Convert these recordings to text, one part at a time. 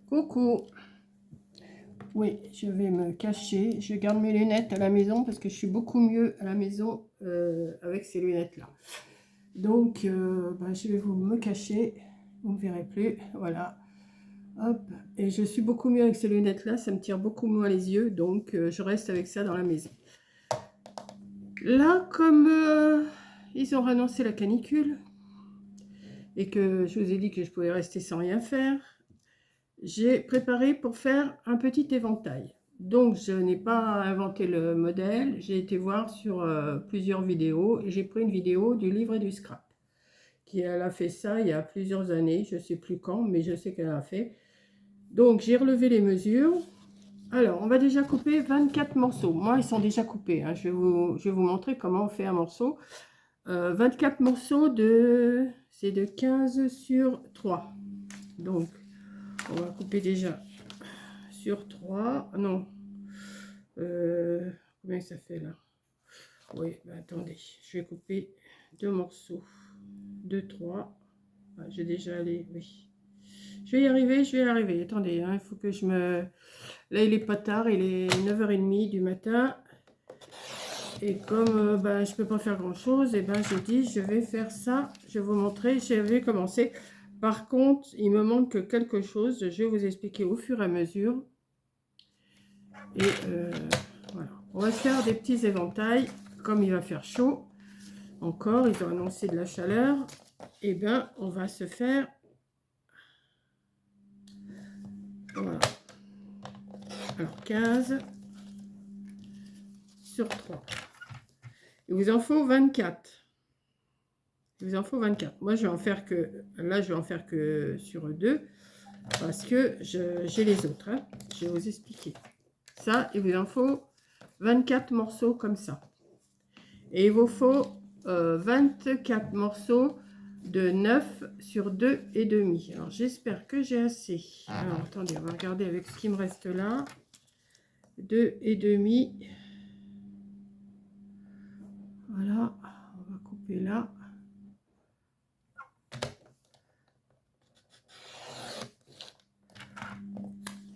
Coucou. Oui, je vais me cacher. Je garde mes lunettes à la maison parce que je suis beaucoup mieux à la maison avec ces lunettes-là. Donc, je vais me cacher. Vous ne me verrez plus. Voilà. Hop. Et je suis beaucoup mieux avec ces lunettes-là. Ça me tire beaucoup moins les yeux. Donc, je reste avec ça dans la maison. Là, comme ils ont annoncé la canicule et que je vous ai dit que je pouvais rester sans rien faire, j'ai préparé pour faire un petit éventail. Donc, je n'ai pas inventé le modèle. J'ai été voir sur plusieurs vidéos et j'ai pris une vidéo du livre et du scrap. Elle a fait ça il y a plusieurs années, je ne sais plus quand, mais je sais qu'elle a fait. Donc, j'ai relevé les mesures. Alors, on va déjà couper 24 morceaux. Moi, ils sont déjà coupés. Hein. Je vais vous montrer comment on fait un morceau. 24 morceaux c'est de 15 sur 3. Donc, on va couper déjà sur 3. Non. Combien ça fait là? Oui, attendez. Je vais couper 2 morceaux. 2, 3. Ah, j'ai déjà allé. Oui. Je vais y arriver, je vais y arriver. Attendez, hein, il faut que je me... Là, il est pas tard. Il est 9h30 du matin. Et comme je peux pas faire grand-chose, et j'ai dit, je vais faire ça. Je vais vous montrer. Je vais commencer. Par contre, il me manque quelque chose. Je vais vous expliquer au fur et à mesure. Et voilà. On va faire des petits éventails. Comme il va faire chaud, encore, ils ont annoncé de la chaleur. Et on va se faire... Voilà. Alors, 15 sur 3. Il vous en faut 24. Il vous en faut 24. Moi, je vais en faire que... Là, je vais en faire que sur 2. Parce que j'ai les autres. Hein. Je vais vous expliquer. Ça, il vous en faut 24 morceaux comme ça. Et il vous faut 24 morceaux de 9 sur 2 et demi. Alors, j'espère que j'ai assez. Alors, attendez, on va regarder avec ce qui me reste là. 2 et demi. Voilà, on va couper là.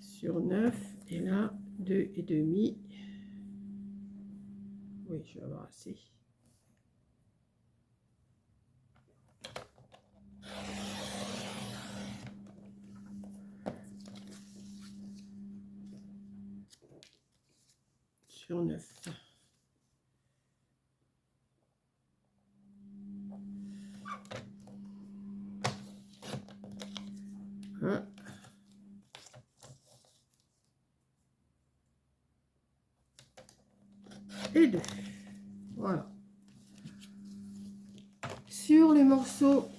Sur 9 et là 2 et demi. Oui, je vais avoir assez. Sur 9. Un. Et 2. Voilà. Sur les morceaux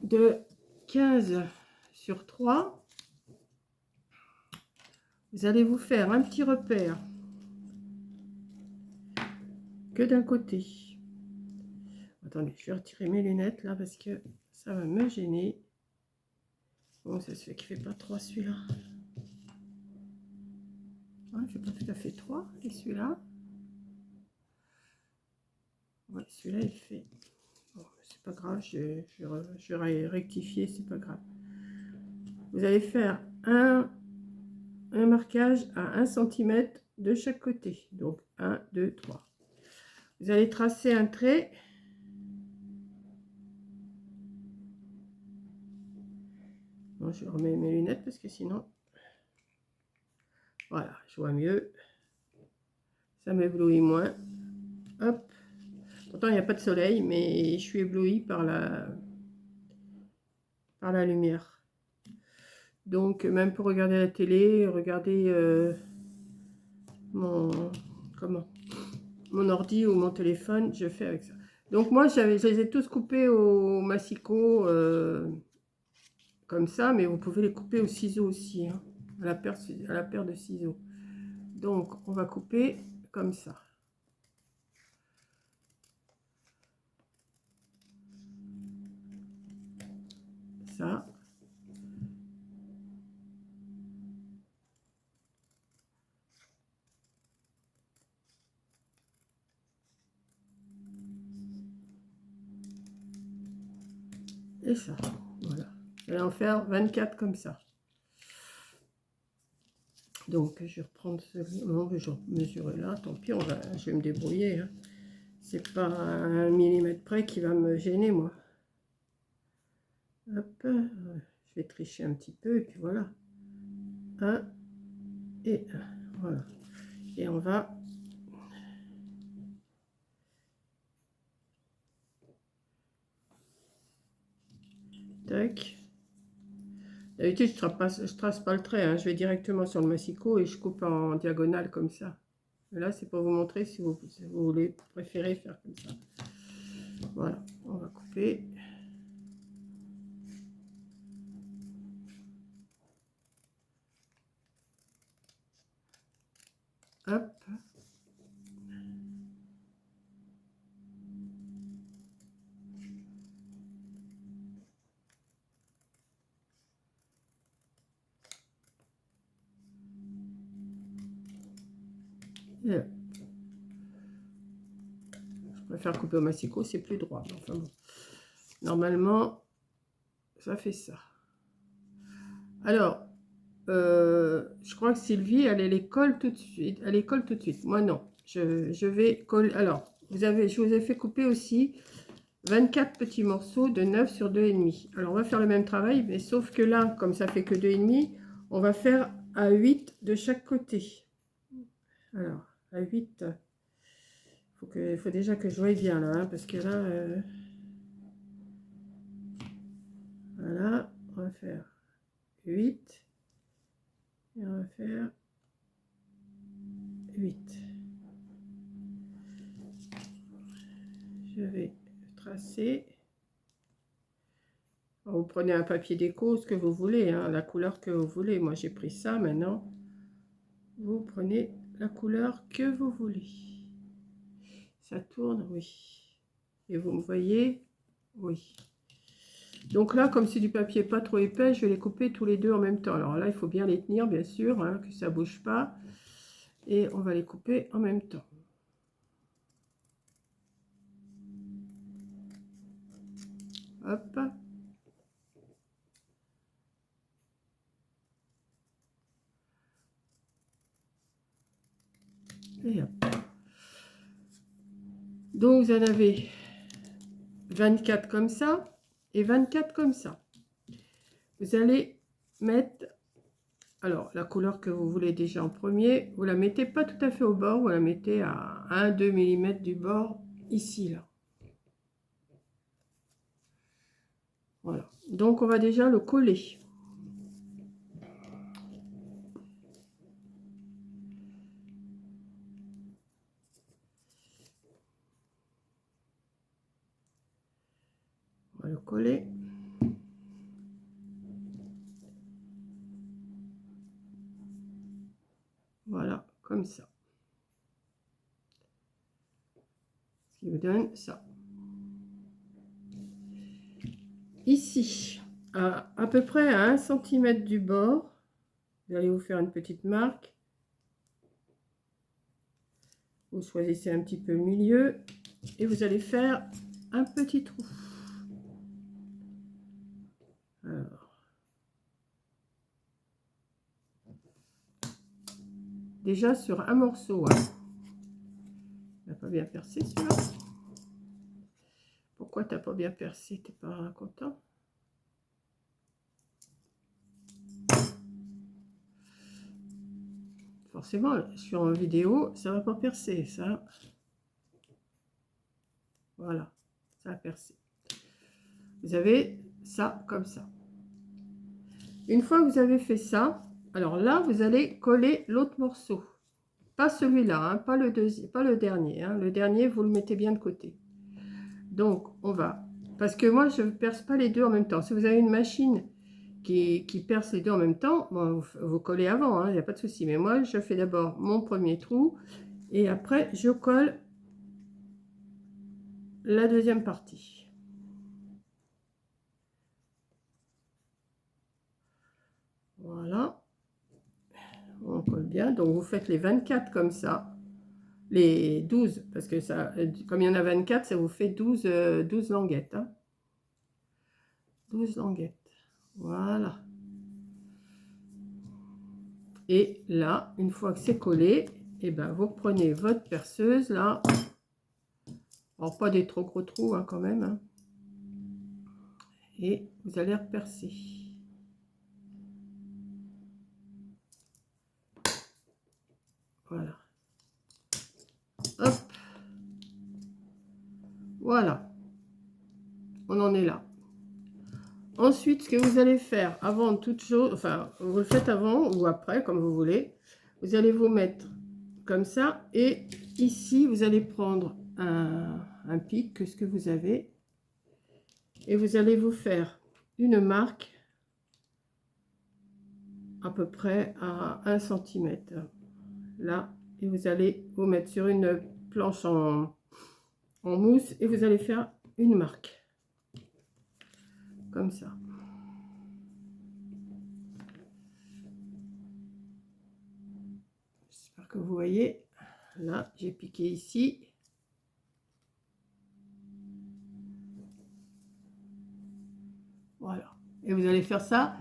de 15 sur 3, vous allez vous faire un petit repère que d'un côté. Attendez, je vais retirer mes lunettes là parce que ça va me gêner. Bon, ça se fait qu'il ne fait pas 3 celui-là. Ouais, il ne fait pas tout à fait 3. Et celui-là. Ouais, celui-là il fait... Bon, c'est pas grave, je vais rectifier, c'est pas grave. Vous allez faire un marquage à 1 cm de chaque côté. Donc 1, 2, 3. Vous allez tracer un trait. Bon, je remets mes lunettes parce que sinon... Voilà, je vois mieux. Ça m'éblouit moins. Hop. Pourtant, il n'y a pas de soleil, mais je suis éblouie par la lumière. Donc, même pour regarder la télé, regarder mon ordi ou mon téléphone, je fais avec ça. Donc, moi, je les ai tous coupés au massicot, comme ça, mais vous pouvez les couper au ciseau aussi, hein, à la paire de ciseaux. Donc, on va couper comme ça. Ça. Et ça, voilà. Je vais en faire 24 comme ça. Donc, je vais reprendre celui... Non, je vais mesurer là. Tant pis, je vais me débrouiller. Hein. C'est pas un millimètre près qui va me gêner, moi. Hop. Je vais tricher un petit peu, et puis voilà. 1 et 1. Voilà. Et on va... Tac. D'habitude, je trace pas le trait, hein. Je vais directement sur le massicot et je coupe en diagonale comme ça. Mais là, c'est pour vous montrer si vous voulez préférer faire comme ça. Voilà, on va couper. Hop. Et je préfère couper au massicot, c'est plus droit. Enfin bon. Normalement, ça fait ça. Alors, je crois que Sylvie, elle les colle tout de suite. Elle les colle tout de suite. Moi, non. Je vais coller. Alors, je vous ai fait couper aussi 24 petits morceaux de 9 sur 2,5. Alors, on va faire le même travail, mais sauf que là, comme ça fait que 2,5, on va faire à 8 de chaque côté. Alors, à 8, il faut déjà que je voie bien là, hein, parce que là, voilà, on va faire 8. Et on va faire 8. Je vais tracer. Alors, vous prenez un papier déco, ce que vous voulez, hein, la couleur que vous voulez. Moi, j'ai pris ça. Maintenant, vous prenez la couleur que vous voulez. Ça tourne, oui. Et vous me voyez, oui. Donc là, comme c'est du papier pas trop épais, je vais les couper tous les deux en même temps. Alors là, il faut bien les tenir, bien sûr, hein, que ça ne bouge pas. Et on va les couper en même temps. Hop. Et hop. Donc vous en avez 24 comme ça et 24 comme ça. Vous allez mettre, alors la couleur que vous voulez déjà en premier, vous la mettez pas tout à fait au bord, vous la mettez à 1-2 mm du bord, ici, là. Voilà, donc on va déjà le coller. On va le coller. Voilà, comme ça. Ce qui vous donne ça. Ici, à peu près à 1 cm du bord, vous allez vous faire une petite marque. Vous choisissez un petit peu le milieu et vous allez faire un petit trou. Alors, déjà sur un morceau, hein. Il n'a pas bien percé celui-là. Pourquoi t'as pas bien percé? T'es pas content? Forcément, sur une vidéo, ça va pas percer, ça. Voilà, ça a percé. Vous avez ça comme ça. Une fois que vous avez fait ça, alors là, vous allez coller l'autre morceau. Pas celui-là, hein, pas le deuxième, pas le dernier. Hein. Le dernier, vous le mettez bien de côté. Donc, on va... Parce que moi, je ne perce pas les deux en même temps. Si vous avez une machine qui perce les deux en même temps, bon, vous collez avant, il n'y a pas de souci. Mais moi, je fais d'abord mon premier trou et après, je colle la deuxième partie. Voilà. On colle bien. Donc, vous faites les 24 comme ça. Les 12, parce que ça, comme il y en a 24, ça vous fait 12 languettes. Hein. 12 languettes. Voilà. Et là, une fois que c'est collé, et ben vous prenez votre perceuse là. Alors pas des trop gros trous hein, quand même. Hein, et vous allez repercer. Voilà. Hop. Voilà. On en est là. Ensuite, ce que vous allez faire avant toute chose, enfin, vous le faites avant ou après, comme vous voulez. Vous allez vous mettre comme ça. Et ici, vous allez prendre un pic, que ce que vous avez. Et vous allez vous faire une marque à peu près à 1 cm. Là, et vous allez vous mettre sur une planche en mousse et vous allez faire une marque. Comme ça. J'espère que vous voyez. Là, j'ai piqué ici. Voilà. Et vous allez faire ça.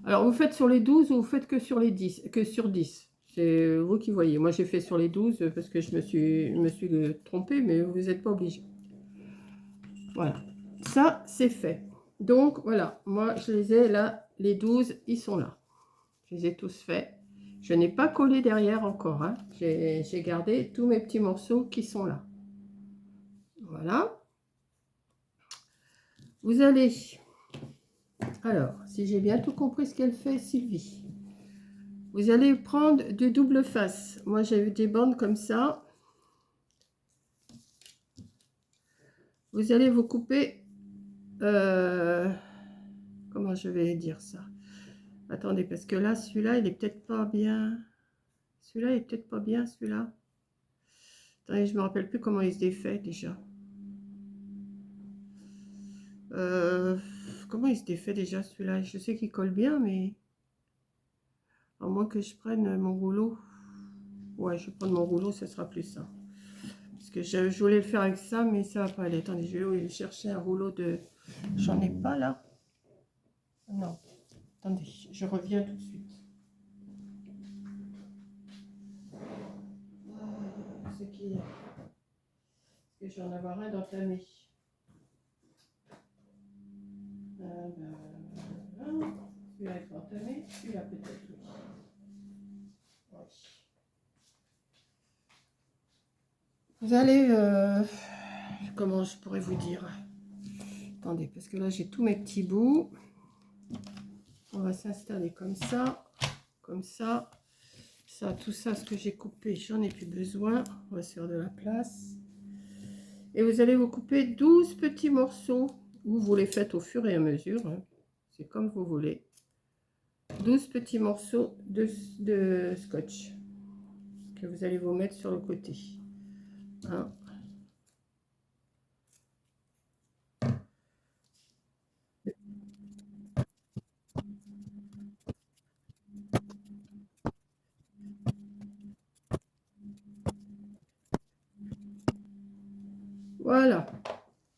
Alors, vous faites sur les 12 ou vous faites que sur les 10, que sur 10. C'est vous qui voyez. Moi, j'ai fait sur les 12 parce que je me suis trompée, mais vous n'êtes pas obligé. Voilà. Ça, c'est fait. Donc, voilà. Moi, je les ai là. Les 12, ils sont là. Je les ai tous faits. Je n'ai pas collé derrière encore. Hein. J'ai gardé tous mes petits morceaux qui sont là. Voilà. Vous allez... Alors, si j'ai bien tout compris ce qu'elle fait, Sylvie. Vous allez prendre du double face. Moi, j'ai des bandes comme ça. Vous allez vous couper... comment je vais dire ça? Attendez, parce que là, celui-là, il est peut-être pas bien. Celui-là, il est peut-être pas bien, celui-là. Attendez, je me rappelle plus comment il se défait, déjà. Comment il se défait, déjà, celui-là? Je sais qu'il colle bien, mais... À moins que je prenne mon rouleau. Ouais, je vais prendre mon rouleau, ça sera plus ça. Parce que je voulais le faire avec ça, mais ça va pas aller. Attendez, je vais aller chercher un rouleau de... J'en ai pas, là. Non. Attendez, je reviens tout de suite. C'est qui? Est-ce que je vais en avoir un d'entamé? Celui-là est entamé. Celui-là peut-être, oui. Ouais. Vous allez... comment je pourrais vous dire? Attendez, parce que là, j'ai tous mes petits bouts. On va s'installer comme ça. Comme ça. Ça, tout ça, ce que j'ai coupé, j'en ai plus besoin. On va se faire de la place. Et vous allez vous couper 12 petits morceaux. Ou vous les faites au fur et à mesure. Hein. C'est comme vous voulez. 12 petits morceaux de scotch. Que vous allez vous mettre sur le côté. Hein. Voilà.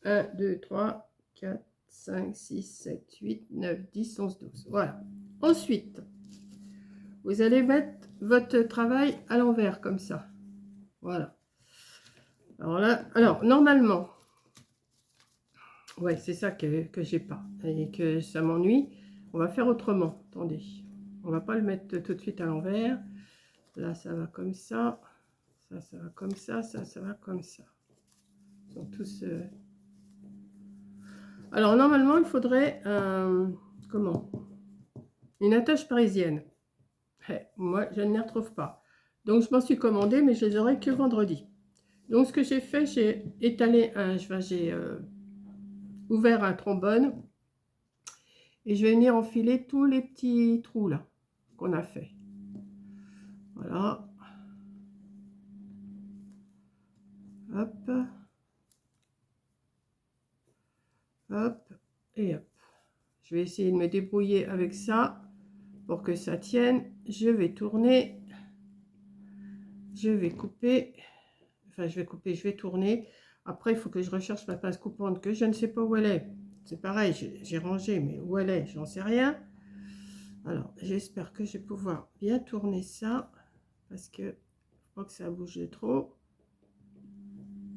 1, 2, 3, 4, 5, 6, 7, 8, 9, 10, 11, 12. Voilà. Ensuite, vous allez mettre votre travail à l'envers comme ça. Voilà. Alors là, alors normalement, ouais, c'est ça que j'ai pas et que ça m'ennuie. On va faire autrement. Attendez, on va pas le mettre tout de suite à l'envers. Là, ça va comme ça. Ça va comme ça. Ça va comme ça. Ils sont tous... Alors, normalement, il faudrait... comment? Une attache parisienne. Moi, je ne les retrouve pas. Donc, je m'en suis commandé, mais je les aurai que vendredi. Donc, ce que j'ai fait, j'ai étalé j'ai ouvert un trombone. Et je vais venir enfiler tous les petits trous là qu'on a fait. Voilà. Hop. Hop. Et hop. Je vais essayer de me débrouiller avec ça pour que ça tienne. Je vais tourner. Je vais couper. Enfin, je vais tourner. Après, il faut que je recherche ma pince coupante que je ne sais pas où elle est. C'est pareil, j'ai rangé, mais où elle est, j'en sais rien. Alors, j'espère que je vais pouvoir bien tourner ça, parce que je crois que ça bouge trop.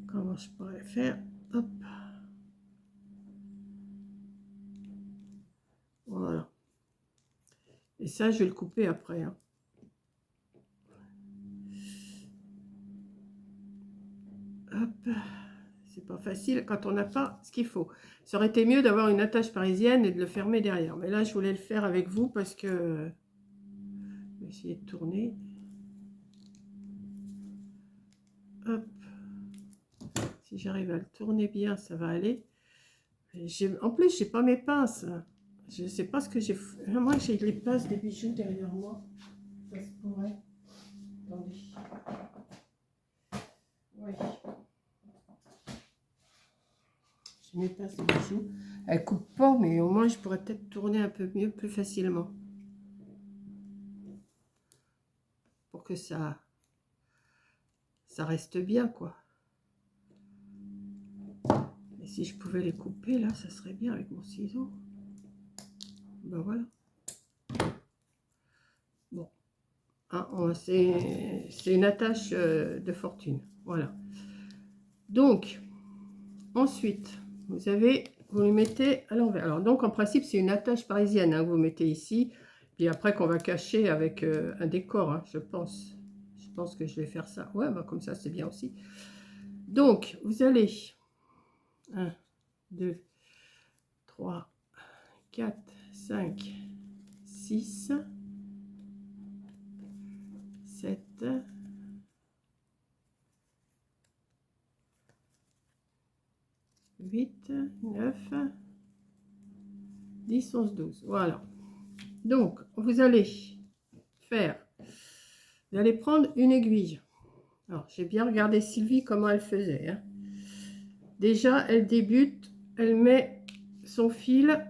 Comment je pourrais faire? Hop. Voilà. Et ça, je vais le couper après, hein. Hop. C'est pas facile quand on n'a pas ce qu'il faut. Ça aurait été mieux d'avoir une attache parisienne et de le fermer derrière. Mais là, je voulais le faire avec vous parce que... Je vais essayer de tourner. Hop. Si j'arrive à le tourner bien, ça va aller. En plus, j'ai pas mes pinces. Je sais pas ce que j'ai fait. Moi, j'ai les pinces des bijoux derrière moi. Ça se pourrait. Attendez. Oui. J'ai mes pinces des bijoux. Elles coupent pas, mais au moins, je pourrais peut-être tourner un peu mieux, plus facilement. Pour que ça reste bien, quoi. Et si je pouvais les couper, là, ça serait bien avec mon ciseau. Ben voilà. Bon. Hein, c'est une attache de fortune. Voilà. Donc, ensuite, vous le mettez à l'envers. Alors, donc, en principe, c'est une attache parisienne, hein, que vous mettez ici. Puis après, qu'on va cacher avec un décor, hein, je pense. Je pense que je vais faire ça. Ouais, bah, comme ça, c'est bien aussi. Donc, vous allez... 1, 2, 3, 4, 5, 6, 7, 8, 9, 10, 11, 12. Voilà. Donc, vous allez prendre une aiguille. Alors, j'ai bien regardé Sylvie comment elle faisait, hein. Déjà, elle débute, elle met son fil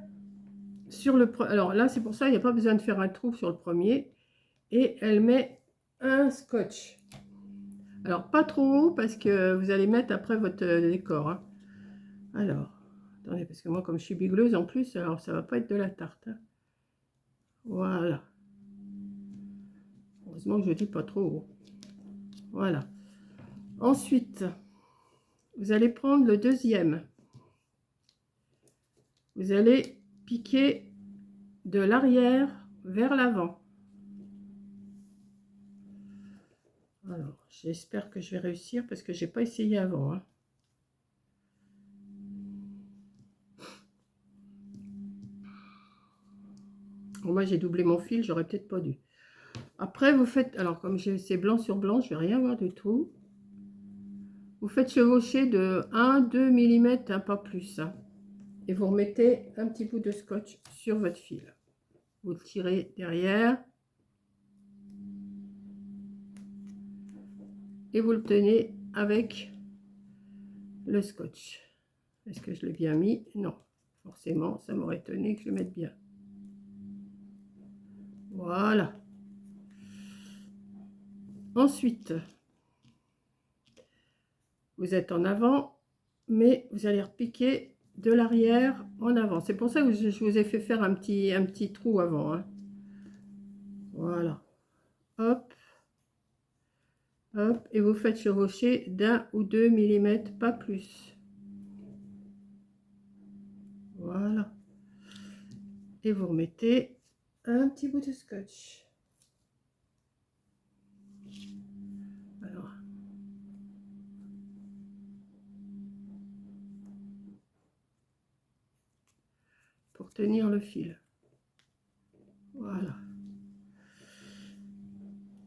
sur le... Alors là, c'est pour ça, il n'y a pas besoin de faire un trou sur le premier. Et elle met un scotch. Alors, pas trop haut parce que vous allez mettre après votre décor, hein. Alors, attendez, parce que moi, comme je suis bigleuse en plus, alors ça va pas être de la tarte, hein. Voilà. Heureusement que je dis pas trop haut. Voilà. Ensuite, vous allez prendre le deuxième. Vous allez piquer de l'arrière vers l'avant. Alors, j'espère que je vais réussir parce que j'ai pas essayé avant, hein. Bon, moi, j'ai doublé mon fil, j'aurais peut-être pas dû. Après, vous faites... Alors, comme c'est blanc sur blanc, je vais rien voir du tout. Vous faites chevaucher de 1-2 mm, hein, pas plus, hein. Et vous remettez un petit bout de scotch sur votre fil. Vous le tirez derrière. Et vous le tenez avec le scotch. Est-ce que je l'ai bien mis? Non. Forcément, ça m'aurait étonné que je le mette bien. Voilà. Ensuite, vous êtes en avant, mais vous allez repiquer de l'arrière en avant. C'est pour ça que je vous ai fait faire un petit trou avant, hein. Voilà. Hop. Hop. Et vous faites chevaucher d'1 ou 2 mm, pas plus. Voilà. Et vous remettez un petit bout de scotch. Alors. Pour tenir le fil. Voilà.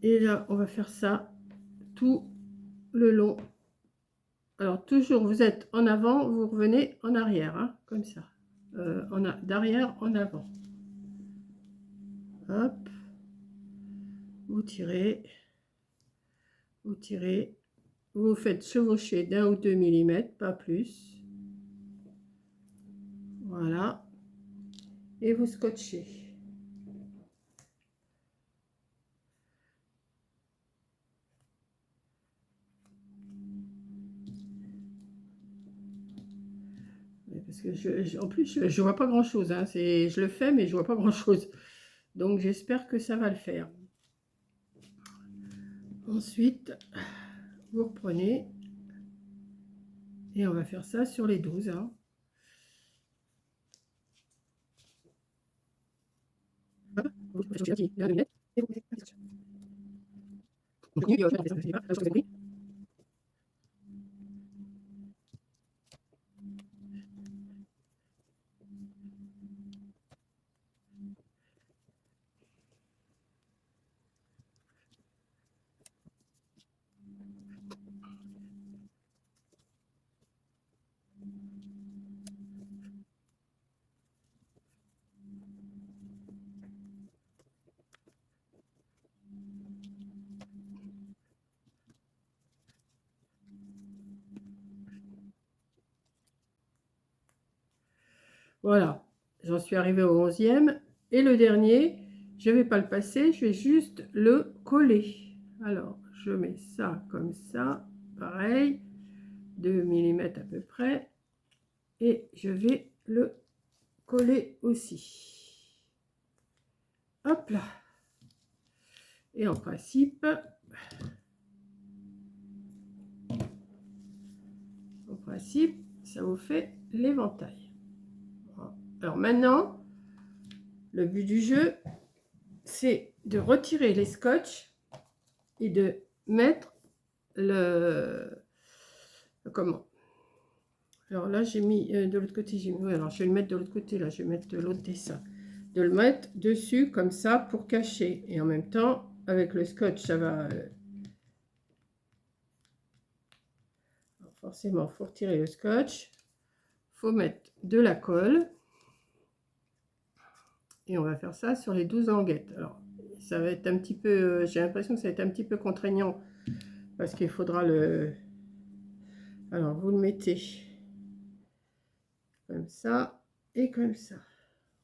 Et là, on va faire ça tout le long. Alors, toujours, vous êtes en avant, vous revenez en arrière, hein, comme ça. D'arrière en avant. Hop. Vous tirez. Vous tirez. Vous faites chevaucher d'1 ou 2 mm, pas plus. Voilà. Et vous scotchez. Parce que en plus, je vois pas grand chose, hein. Je le fais, mais je vois pas grand chose. Donc j'espère que ça va le faire. Ensuite, vous reprenez et on va faire ça sur les 12. Hein. Voilà, j'en suis arrivée au 11e. Et le dernier, je ne vais pas le passer, je vais juste le coller. Alors, je mets ça comme ça, pareil, 2 mm à peu près. Et je vais le coller aussi. Hop là. Et en principe, ça vous fait l'éventail. Alors maintenant, le but du jeu, c'est de retirer les scotch et de mettre le... Comment? Alors là, j'ai mis de l'autre côté. Oui, alors je vais le mettre de l'autre côté. Là, je vais mettre de l'autre dessin. De le mettre dessus comme ça pour cacher. Et en même temps, avec le scotch, ça va... Alors forcément, il faut retirer le scotch. Il faut mettre de la colle. Et on va faire ça sur les 12 languettes. Alors, ça va être un petit peu... j'ai l'impression que ça va être un petit peu contraignant. Parce qu'il faudra le... Alors, vous le mettez comme ça et comme ça.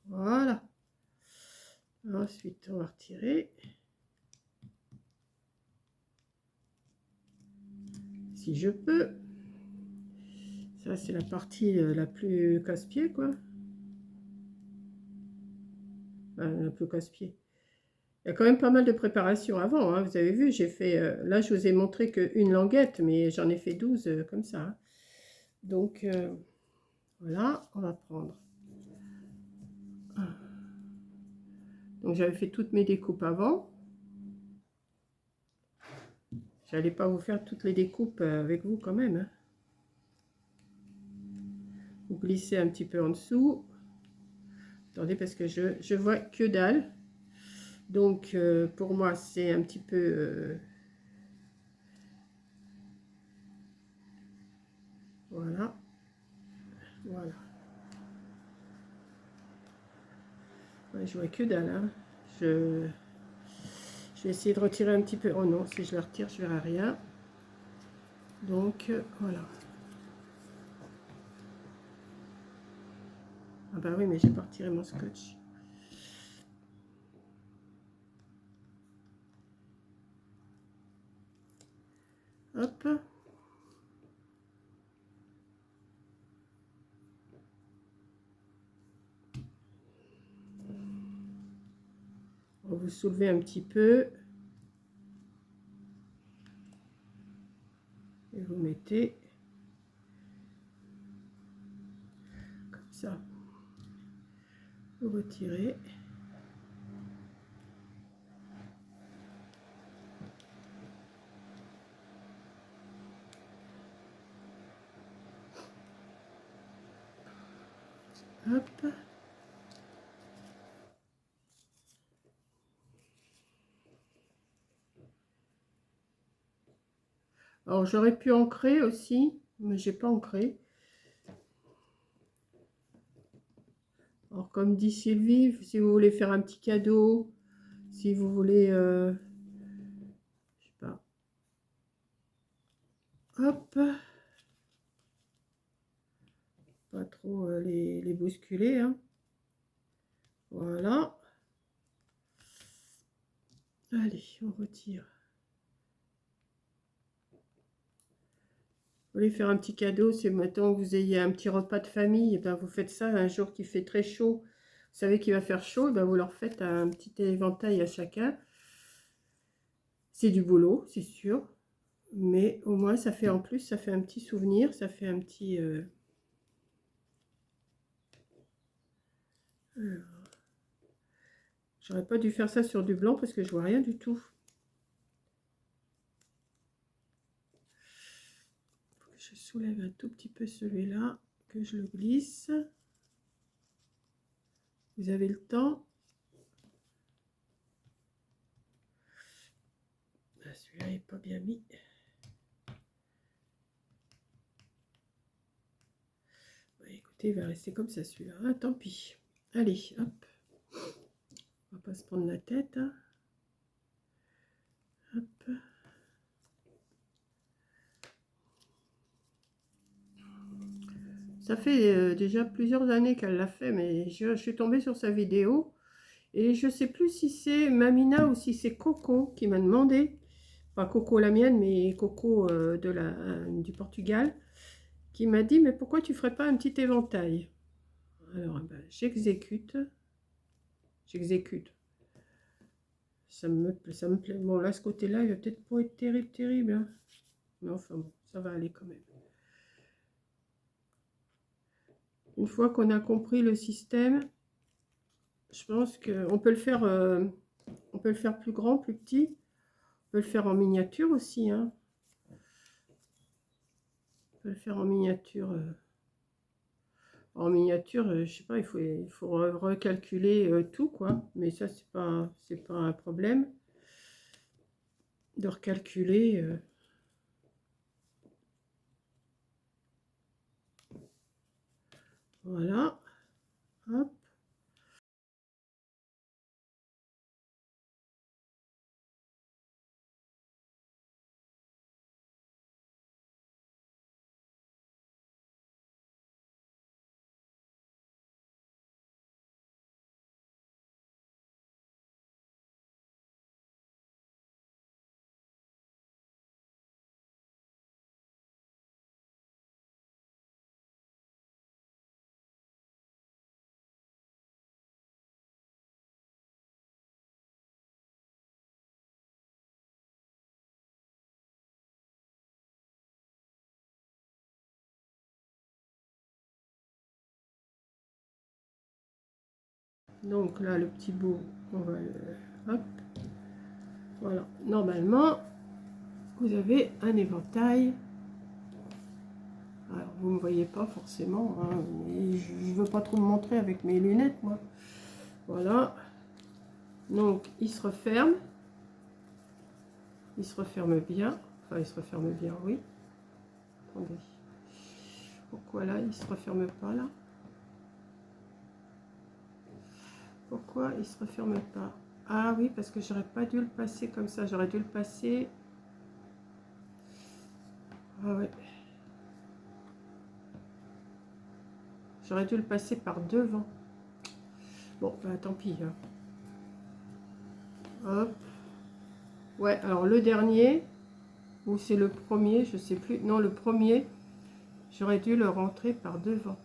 Voilà. Ensuite, on va retirer. Si je peux. Ça, c'est la partie la plus casse-pied, quoi. Enfin, un peu casse-pied. Il y a quand même pas mal de préparation avant. Hein. Vous avez vu, j'ai fait... là, je vous ai montré qu'une languette, mais j'en ai fait 12 comme ça. Hein. Donc, voilà, on va prendre. Donc, j'avais fait toutes mes découpes avant. J'allais pas vous faire toutes les découpes avec vous quand même. Hein. Vous glissez un petit peu en dessous. Attendez, parce que je vois que dalle. Donc, pour moi, c'est un petit peu... voilà. Voilà. Ouais, je vois que dalle. Hein. Je vais essayer de retirer un petit peu. Oh non, si je la retire, je verrai rien. Donc, voilà. Ah bah oui, mais j'ai pas retiré mon scotch. Hop. On vous soulevez un petit peu. Et vous mettez comme ça. Vous retirez. Hop. Alors j'aurais pu ancrer aussi, mais j'ai pas ancré. Alors comme dit Sylvie, si vous voulez faire un petit cadeau, si vous voulez, je sais pas. Hop. Pas trop les bousculer. Hein. Voilà. Allez, on retire. Vous voulez faire un petit cadeau, c'est maintenant que vous ayez un petit repas de famille, et ben vous faites ça un jour qui fait très chaud. savez qu'il va faire chaud, ben vous leur faites un petit éventail à chacun. C'est du boulot, c'est sûr. Mais au moins, ça fait en plus, ça fait un petit souvenir, ça fait un petit... J'aurais pas dû faire ça sur du blanc parce que je vois rien du tout. Je soulève un tout petit peu celui-là, que je le glisse. Vous avez le temps. Celui-là n'est pas bien mis. Écoutez, il va rester comme ça celui-là. Ah, tant pis. Allez, hop. On va pas se prendre la tête. Hein. Hop. Ça fait déjà plusieurs années qu'elle l'a fait, mais je suis tombée sur sa vidéo. Et je sais plus si c'est Mamina ou si c'est Coco qui m'a demandé. Pas Coco la mienne, mais Coco du Portugal. Qui m'a dit, mais pourquoi tu ferais pas un petit éventail? Alors, ben, j'exécute. Ça me plaît. Bon, là, ce côté-là, il va peut-être pas être terrible. Hein. Mais enfin, bon, ça va aller quand même. Une fois qu'on a compris le système, je pense qu'on peut le faire, on peut le faire plus grand, plus petit. On peut le faire en miniature aussi. Hein. On peut le faire en miniature. Je sais pas, il faut recalculer tout, quoi. Mais ça, c'est pas un problème de recalculer. Voilà. Hop. Donc là, le petit bout, on va le... Hop. Voilà. Normalement, vous avez un éventail. Alors, vous ne me voyez pas forcément. Hein, mais je ne veux pas trop me montrer avec mes lunettes, moi. Voilà. Donc, il se referme. Il se referme bien. Enfin, il se referme bien, oui. Attendez. Pourquoi là, il ne se referme pas, là? Pourquoi il ne se referme pas? Ah oui, parce que j'aurais pas dû le passer comme ça. J'aurais dû le passer... Ah ouais. J'aurais dû le passer par devant. Bon, bah, tant pis. Hein. Hop. Ouais, alors le dernier, ou c'est le premier, je sais plus. Non, le premier, j'aurais dû le rentrer par devant.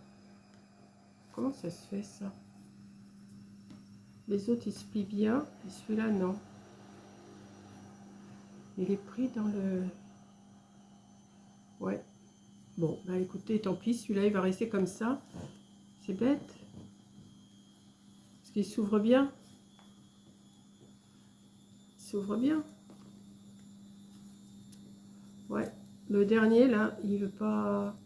Comment ça se fait, ça? Les autres, ils se plient bien, et celui-là, non. Il est pris dans le... Ouais. Bon, bah écoutez, tant pis, celui-là, il va rester comme ça. C'est bête. Parce qu'il s'ouvre bien. Il s'ouvre bien. Ouais. Le dernier, là, il veut pas...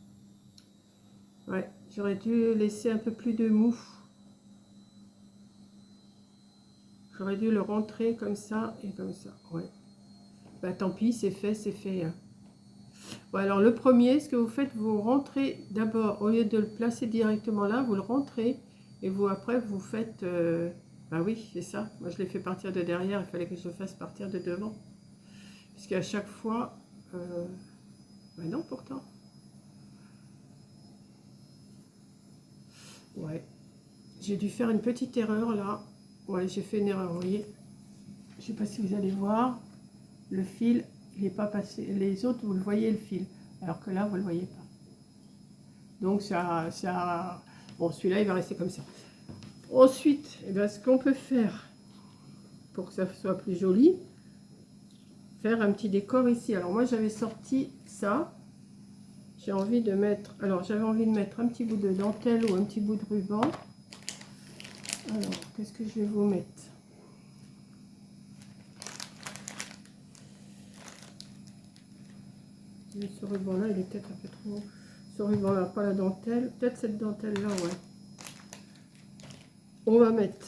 Ouais, j'aurais dû laisser un peu plus de mou. J'aurais dû le rentrer comme ça et comme ça. Ouais. Bah tant pis, c'est fait, c'est fait. Hein. Bon, alors le premier, ce que vous faites, vous rentrez d'abord, au lieu de le placer directement là, vous le rentrez et vous après vous faites... bah oui, c'est ça. Moi je l'ai fait partir de derrière, il fallait que je le fasse partir de devant. Parce qu'à chaque fois... bah non pourtant. Ouais. J'ai dû faire une petite erreur là. Ouais, j'ai fait une erreur, vous voyez. Je sais pas si vous allez voir. Le fil, il n'est pas passé. Les autres, vous le voyez le fil. Alors que là, vous ne le voyez pas. Donc ça... Bon, celui-là, il va rester comme ça. Ensuite, eh ben, ce qu'on peut faire pour que ça soit plus joli, faire un petit décor ici. Alors moi j'avais sorti ça. J'ai envie de mettre, alors j'avais envie de mettre un petit bout de dentelle ou un petit bout de ruban. Alors qu'est-ce que je vais vous mettre? Ce ruban là il est peut-être un peu trop. Ce ruban là, pas la dentelle. Peut-être cette dentelle là, ouais. On va mettre.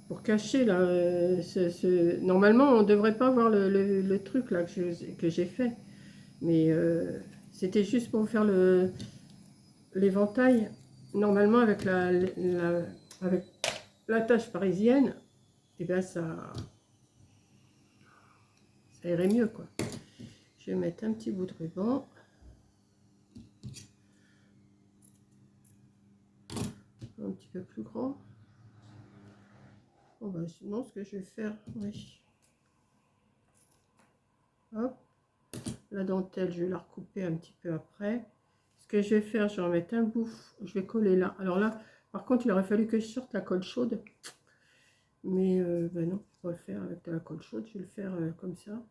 Pour cacher là, normalement on ne devrait pas voir le truc là que j'ai fait. Mais c'était juste pour faire l'éventail. Normalement avec avec la tâche parisienne, et bien ça irait mieux quoi. Je vais mettre un petit bout de ruban. Un petit peu plus grand. Bon bah sinon ce que je vais faire, oui. Hop. La dentelle, je vais la recouper un petit peu après. Ce que je vais faire, je vais en mettre un bout. Je vais coller là. Alors là, par contre, il aurait fallu que je sorte la colle chaude. Mais ben non, je vais le faire avec de la colle chaude. Je vais le faire comme ça.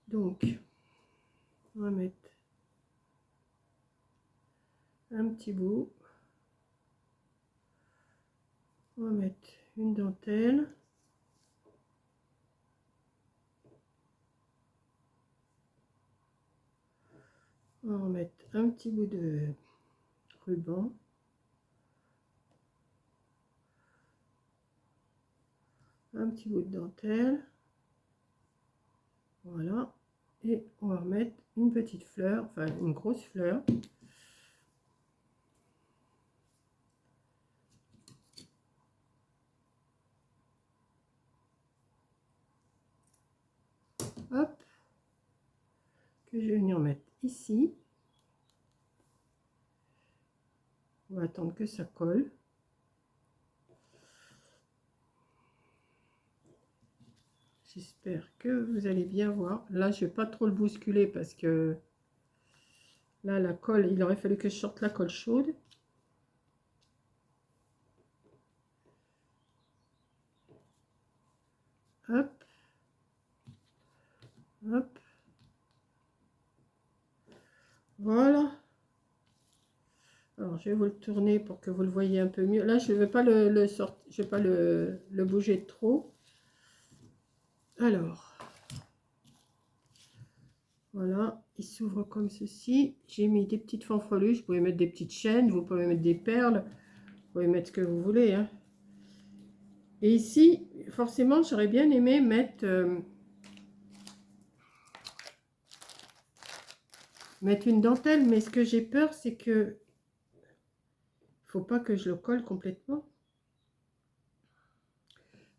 Donc, on va mettre un petit bout. On va mettre une dentelle. On va remettre un petit bout de ruban. Un petit bout de dentelle. Voilà. Et on va remettre une petite fleur, enfin une grosse fleur. Hop. Que je vais venir mettre ici. On va attendre que ça colle. J'espère que vous allez bien voir. Là, je ne vais pas trop le bousculer parce que là, la colle, il aurait fallu que je sorte la colle chaude. Hop. Hop. Voilà. Alors, je vais vous le tourner pour que vous le voyez un peu mieux. Là, je ne vais pas je vais pas le bouger de trop. Alors, voilà, il s'ouvre comme ceci. J'ai mis des petites fanfreluches. Vous pouvez mettre des petites chaînes, vous pouvez mettre des perles, vous pouvez mettre ce que vous voulez, hein. Et ici, forcément, j'aurais bien aimé mettre, une dentelle, mais ce que j'ai peur, c'est que faut pas que je le colle complètement.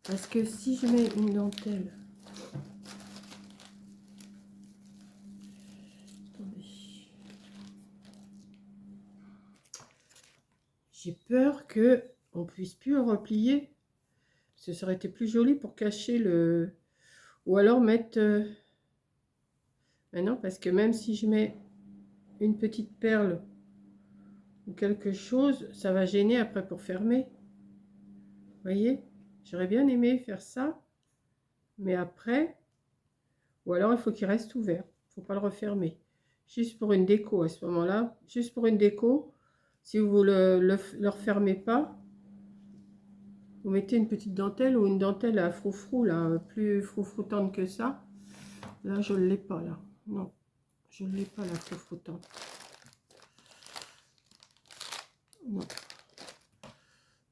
Parce que si je mets une dentelle, attendez, j'ai peur que on puisse plus le replier. Ce serait été plus joli pour cacher le, ou alors mettre, mais non, parce que même si je mets une petite perle ou quelque chose, ça va gêner après pour fermer. Vous voyez, j'aurais bien aimé faire ça, mais après, ou alors il faut qu'il reste ouvert, il ne faut pas le refermer. Juste pour une déco à ce moment-là, juste pour une déco. Si vous ne le refermez pas, vous mettez une petite dentelle ou une dentelle à froufrou, là, plus froufroutante que ça. Là, je ne l'ai pas, là. Non, je ne l'ai pas, la froufroutante. Non.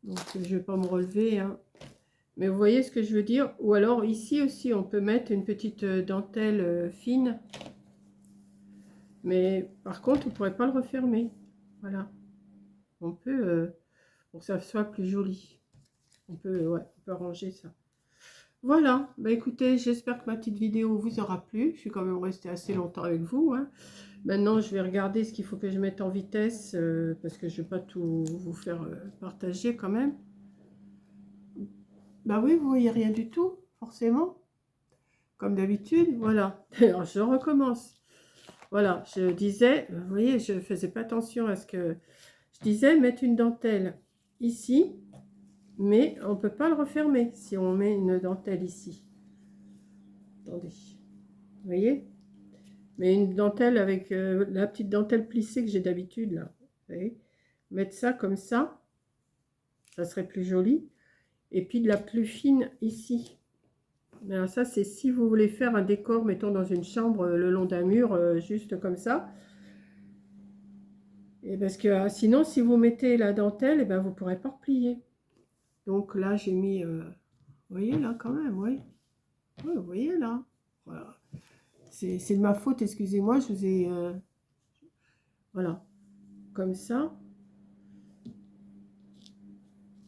Donc, je ne vais pas me relever, hein. Mais vous voyez ce que je veux dire? Ou alors, ici aussi, on peut mettre une petite dentelle fine. Mais par contre, on ne pourrait pas le refermer. Voilà. On peut, pour que ça soit plus joli. On peut, ouais, on peut arranger ça. Voilà. Bah écoutez, j'espère que ma petite vidéo vous aura plu. Je suis quand même restée assez longtemps avec vous, hein. Maintenant, je vais regarder ce qu'il faut que je mette en vitesse, parce que je ne vais pas tout vous faire partager quand même. Bah oui, vous voyez rien du tout, forcément. Comme d'habitude, voilà. Alors, je recommence. Voilà, je disais, vous voyez, je faisais pas attention à ce que... Je disais mettre une dentelle ici, mais on peut pas le refermer si on met une dentelle ici. Attendez, vous voyez? Mais une dentelle avec la petite dentelle plissée que j'ai d'habitude, là. Vous voyez? Mettre ça comme ça serait plus joli. Et puis de la plus fine ici. Alors ça, c'est si vous voulez faire un décor, mettons dans une chambre le long d'un mur, juste comme ça. Et parce que sinon, si vous mettez la dentelle, et ben, vous ne pourrez pas replier. Donc là, j'ai mis... vous voyez là quand même, oui. Oui, vous voyez là. Voilà. C'est de ma faute, excusez-moi, je vous ai... voilà. Comme ça.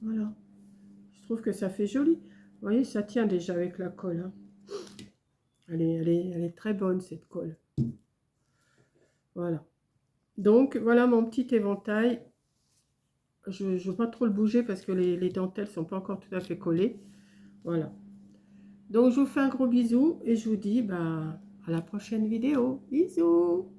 Voilà. Je trouve que ça fait joli. Vous voyez, ça tient déjà avec la colle. Hein. Elle est très bonne, cette colle. Voilà. Donc, voilà mon petit éventail. Je ne veux pas trop le bouger parce que les dentelles ne sont pas encore tout à fait collées. Voilà. Donc, je vous fais un gros bisou et je vous dis bah, à la prochaine vidéo. Bisous!